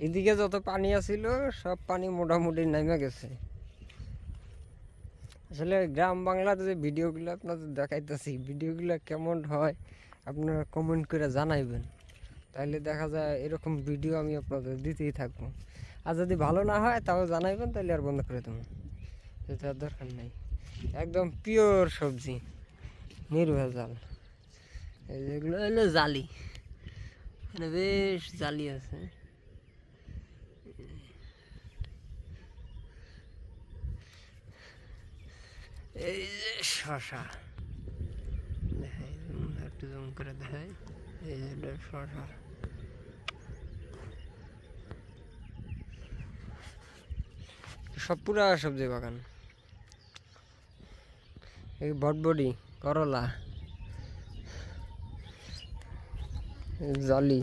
এদিকে যত পানি আছিল সব পানি মোটামুটি নেমে গেছে। আসলে গ্রাম বাংলার যে ভিডিওগুলো আপনাদের দেখাইতেছি, ভিডিওগুলো কেমন হয় আপনারা কমেন্ট করে জানাইবেন। তাইলে দেখা যায় এরকম ভিডিও আমি আপনাদের দিতেই থাকবো। আর যদি ভালো না হয় তাও জানাইবেন, তাহলে আর বন্ধ করে দেবো, যেটা দরকার নেই। একদম পিওর সবজি, নির্ভেজাল। এই যেগুলো হলো জালি, এখানে বেশ জালি আছে। এই যে শশা দেখাই, একটু জুম করে দেখাই। এই যে শশা, সব পুরা সবজি বাগান। এই বটবডি, করলা, জালি।